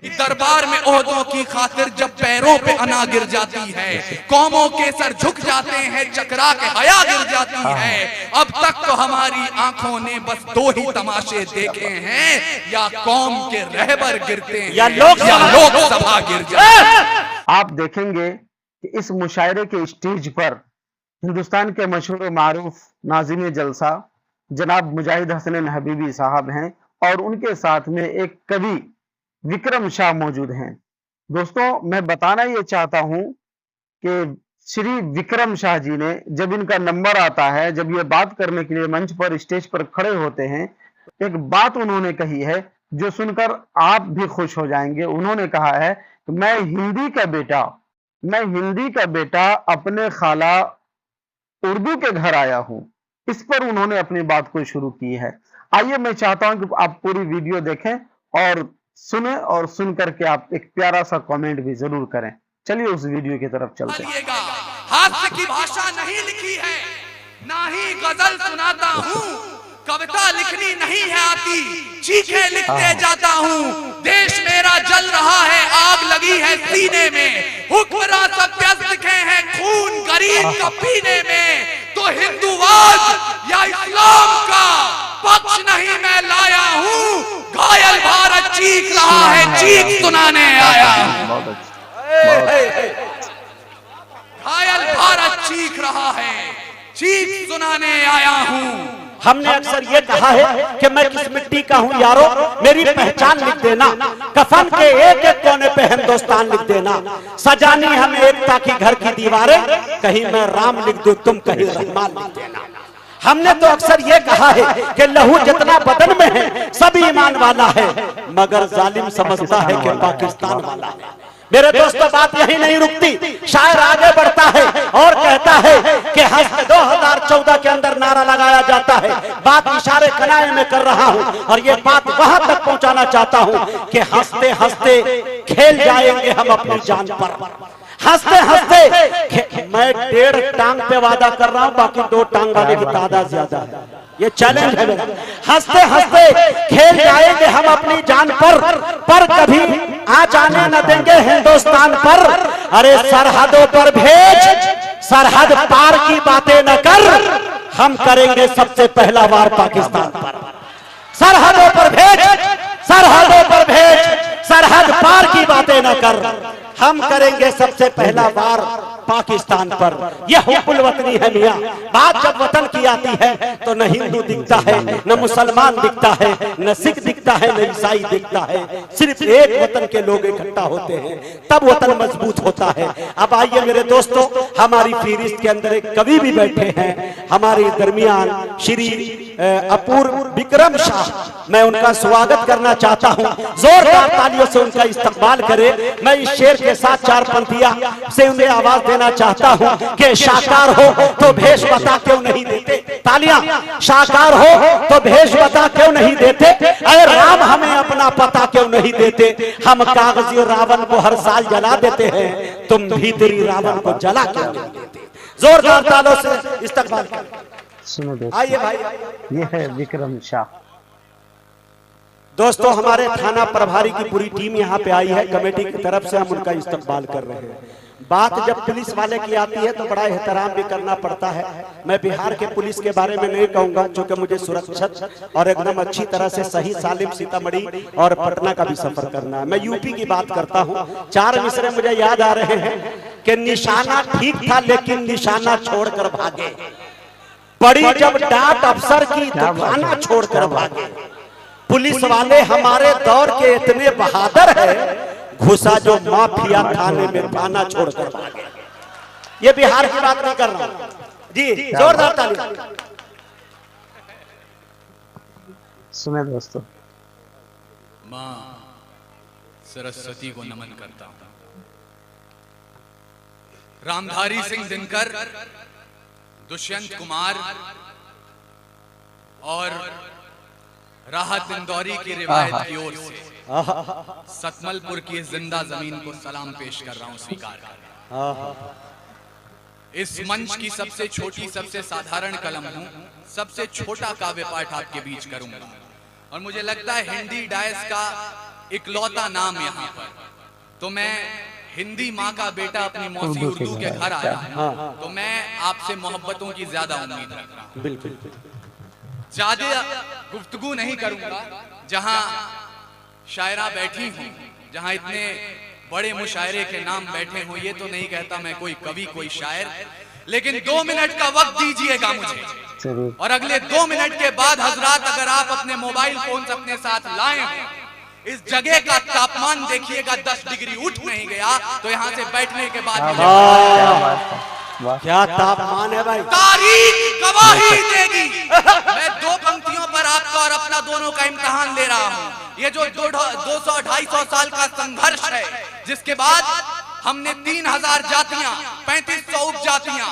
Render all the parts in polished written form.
दरबार में ओहदों की खातिर जब पैरों पे अना गिर जाती है, कौमों के सर झुक जाते हैं, चकरा के हया गिर जाती है। अब तक तो हमारी आंखों ने बस दो ही तमाशे देखे हैं, या कौम के रहबर गिरते हैं या लोकसभा गिर जाती है। आप देखेंगे कि इस मुशायरे के स्टेज पर हिंदुस्तान के मशहूर मारूफ नाज़िम जलसा जनाब मुजाहिद हसन हबीबी साहब हैं और उनके साथ में एक कवि विक्रम शाह मौजूद हैं। दोस्तों, मैं बताना ये चाहता हूं कि श्री विक्रम शाह जी ने जब इनका नंबर आता है, जब ये बात करने के लिए मंच पर स्टेज पर खड़े होते हैं, एक बात उन्होंने कही है जो सुनकर आप भी खुश हो जाएंगे। उन्होंने कहा है कि मैं हिंदी का बेटा अपने खाला उर्दू के घर आया हूं। इस पर उन्होंने अपनी बात को शुरू की है। आइए, मैं चाहता हूं कि आप पूरी वीडियो देखें और सुने, और सुन करके आप एक प्यारा सा कमेंट भी जरूर करें। चलिए उस वीडियो की तरफ चलते हैं। हास्य की भाषा नहीं लिखी है, ना ही गजल सुनाता हूँ, कविता लिखनी नहीं है आती, चीखे लिखते जाता हूँ। देश मेरा जल रहा है, आग लगी है सीने में, हुक्मरान सब प्यास लिखे हैं, खून गरीब का पीने में। तो हिंदूवाद या इस्लाम का पक्ष नहीं मैं लाया हूँ, घायल भारत चीख रहा है, चीख सुनाने आया हूँ। घायल भारत चीख रहा है, चीख सुनाने आया हूँ। हमने अक्सर ये कहा है कि मैं किस मिट्टी का हूँ यारो, मेरी पहचान लिख देना, कफन के एक एक कोने पे हिंदुस्तान लिख देना, सजानी हमें एकता की घर की दीवारें, कहीं मैं राम लिख दूं तुम कहीं रहमान लिख देना। हमने तो अक्सर ये कहा है कि लहू जितना बदन में है सब ईमान वाला है, मगर जालिम समझता है कि पाकिस्तान वाला है। मेरे दोस्तों, बात यही नहीं रुकती, शायर आगे बढ़ता है और कहता है कि हंस 2014 के अंदर नारा लगाया जाता है, बात इशारे कनाए में कर रहा हूं और ये बात वहां तक पहुंचाना चाहता हूं कि हंसते हंसते खेल जाएंगे हम अपनी जान पर। हंसते हंसते मैं 1.5 टांग पे वादा कर रहा हूं, बाकी 2 टांग वाले की तादाद ज्यादा है, ये चैलेंज है मेरा। हंसते हंसते खेल जाएंगे हम अपनी जान पर कभी आ जाने न देंगे हिंदुस्तान पर। अरे सरहदों पर भेज, सरहद पार की बातें न कर, हम करेंगे सबसे पहला वार पाकिस्तान पर। सरहदों पर भेज, सरहदों पर भेज, सरहद पार की बातें न कर, हम करेंगे सबसे पहला वार पाकिस्तान पर। यह हुब्बुल वतनी है मियां। बात जब वतन की आती है तो न हिंदू दिखता है, न मुसलमान दिखता है, न सिख दिखता है, न ईसाई दिखता है, सिर्फ एक वतन के लोग इकट्ठा होते हैं, तब वतन मजबूत होता है। अब आइए मेरे दोस्तों, हमारी फहरिस्त के अंदर एक कवि भी बैठे हैं हमारे दरमियान, श्री अपूर्व विक्रम शाह। मैं उनका स्वागत करना चाहता हूं, जोरदार तालियों से उनका इस्तकबाल करें। मैं इस शेर के साथ 4 पंक्तियां से उन्हें आवाज देना चाहता हूं कि शाकार हो तो भेष बता क्यों नहीं देते। तालियां। शाकार हो तो भेष बता क्यों नहीं देते, अरे राम हमें अपना पता क्यों नहीं देते, हम कागजी रावण को हर साल जला देते हैं, तुम भीतरी रावण को जला क्यों नहीं देते। जोरदार तालियों से इस्तकबाल करें। सुनो दोस्तों, आइए भाई, ये है विक्रम शाह। दोस्तों, हमारे थाना प्रभारी की पूरी टीम यहाँ पे आई है, कमेटी की तरफ से हम उनका इस्तकबाल कर रहे हैं। बात जब पुलिस वाले की आती है तो बड़ा एहतराम भी करना पड़ता है। मैं बिहार के पुलिस के बारे में नहीं कहूंगा, क्योंकि मुझे सुरक्षित और एकदम अच्छी तरह से सही सालिम सीतामढ़ी और पटना का भी सफर करना है। मैं यूपी की बात करता हूँ। 4 मिसरे मुझे याद आ रहे हैं कि निशाना ठीक था लेकिन निशाना छोड़कर भागे, बड़ी जब डांट अफसर की तो खाना छोड़कर भागे। पुलिस वाले हमारे दौर के इतने बहादुर है, घुसा जो माफिया खाने में खाना छोड़कर भागे। ये बिहार की बात नहीं कर रहा जी, जोरदार ताली। सुने दोस्तों, मां सरस्वती को नमन करता हूं। रामधारी सिंह दिनकर, दुष्यंत कुमार और राहत इंदौरी की रिवायत की ओर से सतमलपुर की जिंदा जमीन को सलाम पेश कर रहा हूं, स्वीकार कर। इस मंच की सबसे छोटी, सबसे साधारण कलम हूं, सबसे छोटा काव्य पाठ आपके बीच करूंगा। और मुझे लगता है हिंदी डायस का इकलौता नाम यहाँ पर। तो मैं हिंदी माँ का बेटा अपनी मौसी उर्दू के घर आया, तो मैं आपसे मोहब्बतों की ज्यादा उम्मीद रख रहा हूँ। बिल्कुल ज्यादा गुफ्तगू नहीं करूंगा। जहाँ शायरा बैठी हूँ, जहाँ इतने बड़े मुशायरे के नाम बैठे हों, ये तो नहीं कहता मैं कोई कवि कोई शायर, लेकिन 2 मिनट का वक्त दीजिएगा मुझे, और अगले 2 मिनट के बाद हजरात अगर आप अपने मोबाइल फोन अपने साथ लाए हैं, इस जगह का तापमान देखिएगा 10 डिग्री उठ नहीं गया, तो यहाँ से बैठने के बाद क्या तापमान है भाई, तारीख गवाही देगी। मैं 2 पंक्तियों पर आपका और अपना दोनों का इम्तिहान ले रहा हूँ। ये जो 200-250 साल का संघर्ष है, जिसके बाद हमने 3000 जातियां, 3500 उपजातियां,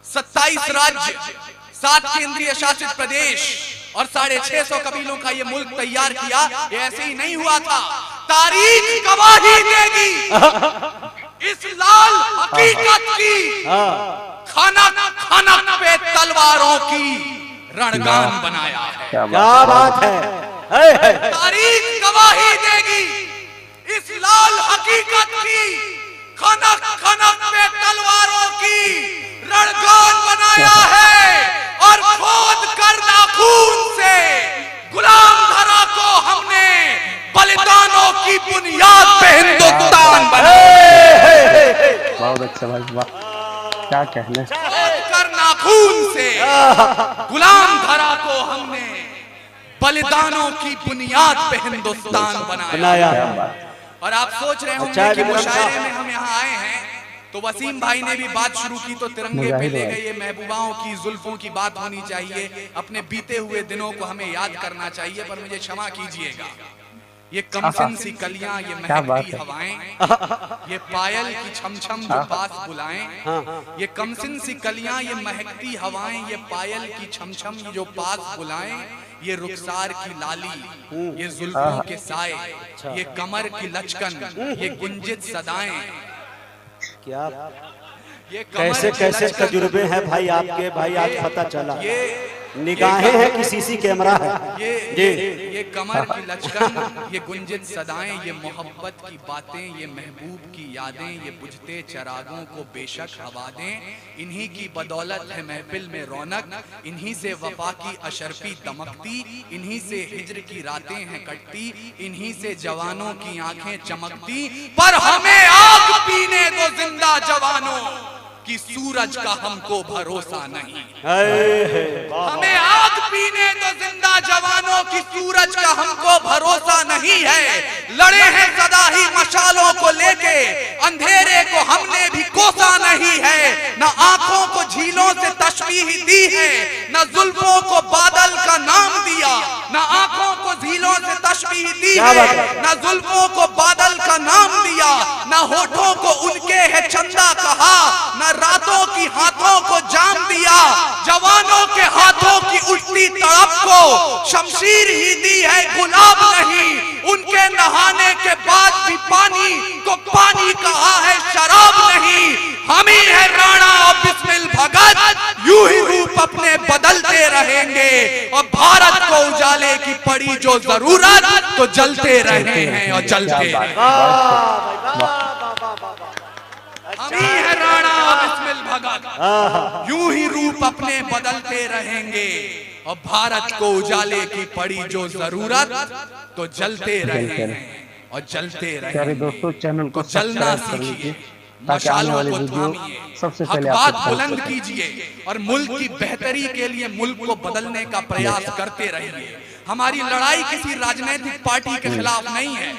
27 राज्य, 7 केंद्रीय शासित प्रदेश और 650 कबीलों का ये मुल्क तैयार किया। ये ऐसे ही नहीं हुआ था, तारीख गवाही देगी। इस लाल हकीकत की खाना खाना पे तलवारों की रणगान बनाया है। क्या बात है, तारीख गवाही देगी। इस लाल हकीकत की खाना खाना पे तलवारों की रणगान बनाया है, और खोद कर नाखून से गुलाम धरा को हमने बलिदानों की बुनियाद पे हिंदुस्तान बनाया। बहुत अच्छा भाई, वाह क्या कहने। खोद कर नाखून से गुलाम धरा को हमने बलिदानों की बुनियाद पे हिंदुस्तान बनाया। और आप सोच रहे होंगे कि मुशायरे में हम यहाँ आए हैं, तो वसीम भाई ने भी बात शुरू की तो तिरंगे पे ले गए। महबूबाओं की जुल्फों की बात होनी चाहिए, अपने बीते हुए दिनों को हमें याद करना चाहिए। पर मुझे क्षमा कीजिएगा, ये कमसिन सी कलियां, ये महकती हवाएं, ये पायल की छमछम जो पास बुलाएं, ये कमसिन सी कलियां, ये महकती हवाएं, ये पायल की छमछम जो पास बुलाएं, ये रुखसार की लाली, ये जुल्फों के साए, ये कमर की लचकन, ये गुंजित सदाएं। क्या ये कैसे कैसे तजुर्बे हैं भाई आपके, भाई आज पता चला। ये निगाहें हैं कि सीसी कैमरा है। ये कमर की लचकन, ये गुंजित सदाएं, ये मोहब्बत की बातें, ये महबूब की यादें, ये बुझते चरागों को बेशक हवा दें। इन्हीं की बदौलत है महफिल में रौनक, इन्हीं से वफा की अशरफी दमकती, इन्हीं से हिज्र की रातें हैं कटती, इन्हीं से जवानों की आंखें चमकती। पर हमें आग पीने दो जिंदा जवानों कि सूरज का हमको भरोसा नहीं। हमें आग पीने दो जिंदा जवानों की सूरज का हमको भरोसा नहीं है। लड़े हैं सदा ही मशालों को लेके, अंधेरे को हमने भी कोसा नहीं है। न आंखों को झीलों से तशबीह दी है, न जुल्फों को बादल का नाम दिया। न आंखों को झीलों से तशबीह दी है, न जुल्फों को बादल का नाम दिया। न होठों को उनके है चंदा कहा, न रातों की हाथों को जाम दिया। जवानों के हाथों की उठती तड़प को शमशीर ही दी है, गुलाब नहीं। उनके नहाने के बाद भी पानी को पानी कहा है, शराब नहीं। हम ही है राणा और बिस्मिल भगत, यूं ही रूप अपने बदलते रहेंगे। और भारत को उजाले की पड़ी जो जरूरत, तो जलते रहे हैं और जलते हम ही है राणा और बिस्मिल भगत, यूं ही रूप अपने बदलते रहेंगे। और भारत को उजाले की पड़ी जो जरूरत, तो जलते रहे हैं और जलते रहे। प्यारे दोस्तों, चैनल को जलना सीखिए, मशालों को थामिए, सबसे हक पहले बात बुलंद कीजिए और मुल्क की बेहतरी के लिए मुल्क को बदलने का प्रयास करते रहिए। हमारी लड़ाई किसी राजनीतिक पार्टी के खिलाफ नहीं है,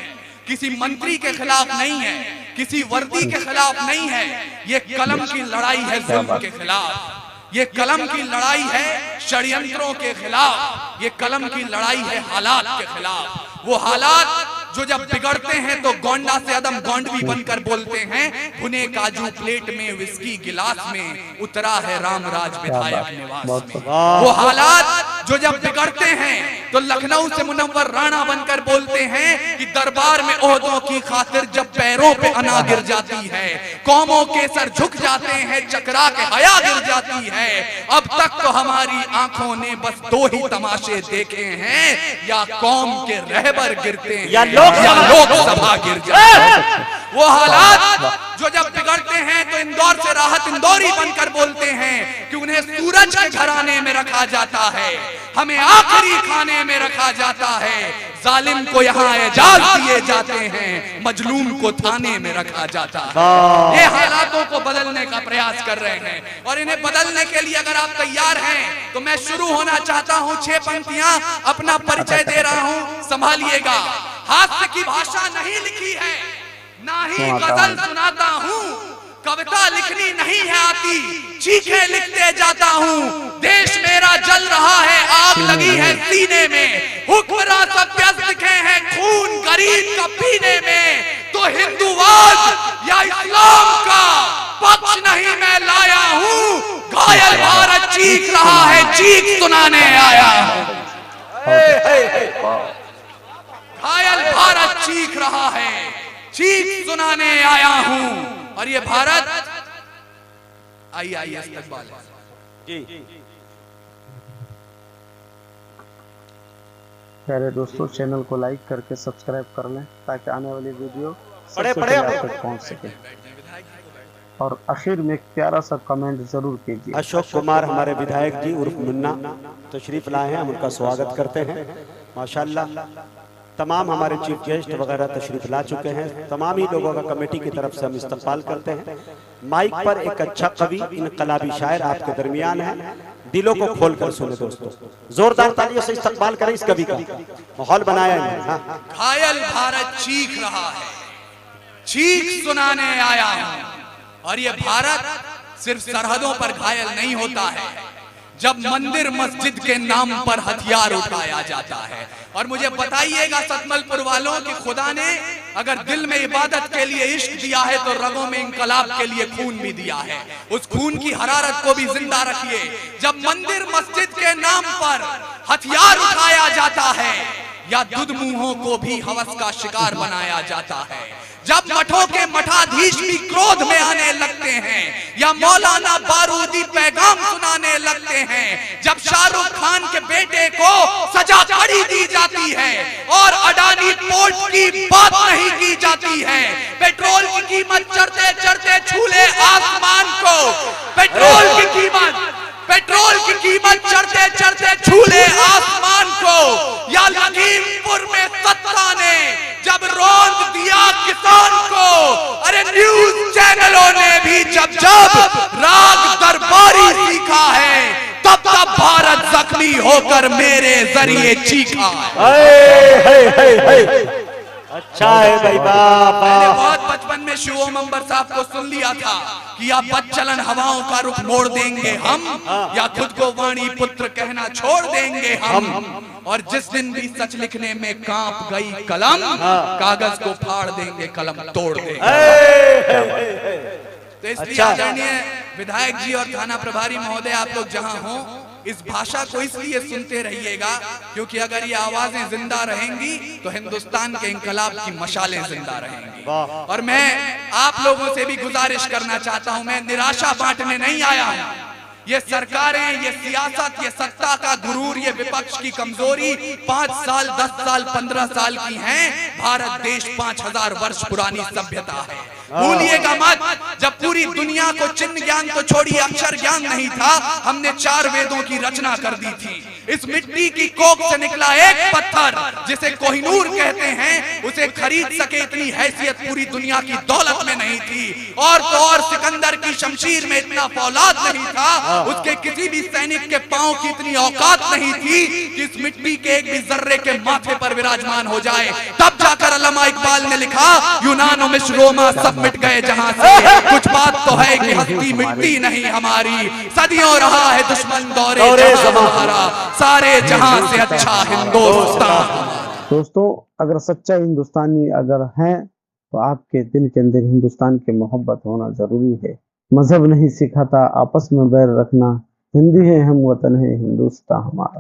किसी मंत्री के खिलाफ नहीं है, किसी वर्दी के खिलाफ नहीं है। ये कलम की लड़ाई है जुल्म के खिलाफ, ये कलम की लड़ाई है षड्यंत्रों के खिलाफ, ये कलम की लड़ाई है हालात के खिलाफ। वो हालात जो जब बिगड़ते हैं तो गोंडा से अदम गोंडवी बनकर बोलते हैं, भुने काजू प्लेट में विस्की गिलास में, उतरा है रामराज विधायक निवास में। वो हालात जो जब बिगड़ते हैं तो लखनऊ से मुनव्वर राणा बनकर बोलते हैं कि दरबार में ओहदों की खातिर जब पैरों पे अना गिर जाती है, कौमों के सर झुक जाते हैं, चकरा के हया गिर जाती है। अब तक तो हमारी आंखों ने बस दो ही तमाशे देखे हैं, या कौम के रहबर गिरते हैं या लोकसभा गिर जाती है। वो हालात जो जब बिगड़ते हैं तो इंदौर से राहत इंदौरी बनकर बोलते हैं कि उन्हें सूरज के घराने में रखा जाता है, हमें आखिरी खाने में रखा जाता है, जालिम को यहाँ एजाज दिए जाते हैं, मजलूम को थाने में रखा जाता है। ये हालातों को बदलने का प्रयास कर रहे हैं और इन्हें बदलने के लिए अगर आप तैयार हैं तो मैं शुरू होना चाहता हूँ। 6 पंक्तियां अपना परिचय दे रहा हूँ, संभालिएगा। हास्य की भाषा नहीं लिखी है, ना ही गजल सुनाता हूँ, कविता लिखनी नहीं है आती, चीखें लिखते जाता हूँ। देश मेरा जल रहा है, आग लगी है सीने में, हुक्मरान सब व्यस्त दिखे हैं खून गरीब का पीने में। तो हिंदूवाद या इस्लाम का पक्ष नहीं मैं लाया हूँ, घायल भारत चीख रहा है, चीख सुनाने आया हूँ। घायल भारत चीख रहा है, चीख सुनाने आया हूं। और ये भारत आइए इस्तकबाल है। प्यारे दोस्तों, चैनल को लाइक करके सब्सक्राइब कर लें ताकि आने वाली वीडियो सबसे पहले आप तक पहुंच सके। और आखिर में एक प्यारा सा कमेंट जरूर कीजिए। अशोक कुमार हमारे विधायक जी उर्फ मुन्ना तशरीफ लाए हैं, हम उनका स्वागत करते हैं। माशाल्लाह तमाम हमारे चीफ गेस्ट वगैरह तशरीफ ला चुके हैं। तमाम ही लोगों का कमेटी की तरफ से हम इस्तकबाल करते हैं। माइक पर एक अच्छा कवि इनकलाबी शायर आपके दरमियान है, दिलों को खोल कर सुने दोस्तों, जोरदार तालियों से इस्तकबाल करें इस कवि का, माहौल बनाया है। घायल भारत चीख रहा है, चीख सुनाने आया हूं। और ये भारत सिर्फ सरहदों पर घायल नहीं होता है, जब मंदिर मस्जिद के नाम पर हथियार उठाया जाता है। और मुझे बताइएगा सतमलपुर वालों कि खुदा ने अगर दिल में इबादत के लिए इश्क दिया है तो रगों में इंकलाब के लिए खून भी दिया है। उस खून की हरारत को भी जिंदा रखिए। जब मंदिर मस्जिद के नाम पर हथियार उठाया जाता है या दुधमुंहों को भी हवस का शिकार बनाया जाता है, जब मठों के मठाधीश भी क्रोध में आने लगते हैं या मौलाना बारूदी पैगाम सुनाने लगते हैं, जब शाहरुख खान के बेटे को सजा कड़ी दी जाती है और अडानी पोर्ट की बात नहीं की जाती है, पेट्रोल की कीमत चढ़ते चढ़ते छूले आसमान को, पेट्रोल की कीमत चढ़ते चढ़ते छूले आसमान को, या लखीमपुर में सत्ता ने जब रौंद दिया किसान को, अरे न्यूज चैनलों ने भी जब राग दरबारी सीखा है, तब तब भारत जख्मी होकर मेरे जरिए चीखा है। अच्छा है भाई बाप। मैंने बहुत बचपन में शिवम अंबर साहब को सुन लिया था कि या बदचलन हवाओं का रुख मोड़ देंगे हम, या खुद को वाणी पुत्र कहना छोड़ देंगे हम। और जिस दिन भी सच लिखने में कांप गई कलम, कागज को फाड़ देंगे, कलम तोड़ देंगे। तो इसलिए आदरणीय विधायक जी और थाना प्रभारी महोदय, आप लोग जहां हो, इस भाषा को इसलिए सुनते रहिएगा क्योंकि अगर ये आवाजें जिंदा रहेंगी तो हिंदुस्तान के इंकलाब की मशालें जिंदा रहेंगी। और मैं आप लोगों से भी गुजारिश करना चाहता हूं, मैं निराशा बांटने नहीं आया हूं। ये सरकारें, ये सियासत, ये सत्ता का गुरूर, ये विपक्ष की कमजोरी 5 साल 10 साल 15 साल की हैं। भारत देश 5000 वर्ष पुरानी सभ्यता है, भूलिएगा मत। जब पूरी दुनिया को चिन्ह ज्ञान तो छोड़िए अक्षर ज्ञान नहीं था, हमने 4 वेदों की रचना कर दी थी। इस मिट्टी की कोख से निकला एक पत्थर जिसे कोहिनूर कहते हैं, उसे खरीद सके इतनी हैसियत पूरी दुनिया की दौलत में नहीं थी। और तो और सिकंदर की शमशीर में इतना फौलाद नहीं था, उसके किसी भी सैनिक के पांव की इतनी औकात नहीं थी कि इस मिट्टी के एक भी जर्रे के माथे पर विराजमान हो जाए। तब जाकर अल्लामा इकबाल ने लिखा, यूनान मिस्र रोमा सब मिट गए जहां से, कुछ बात तो है कि हस्ती मिट्टी नहीं हमारी, सदियों रहा है दुश्मन दौरे जहां हमारा, सारे जहां से अच्छा हिंदुस्तान। दोस्तों, अगर सच्चा हिंदुस्तानी अगर हैं तो आपके दिल के अंदर हिंदुस्तान की मोहब्बत होना जरूरी है। मजहब नहीं सिखाता आपस में बैर रखना, हिंदी है हम वतन है हिंदुस्तान हमारा।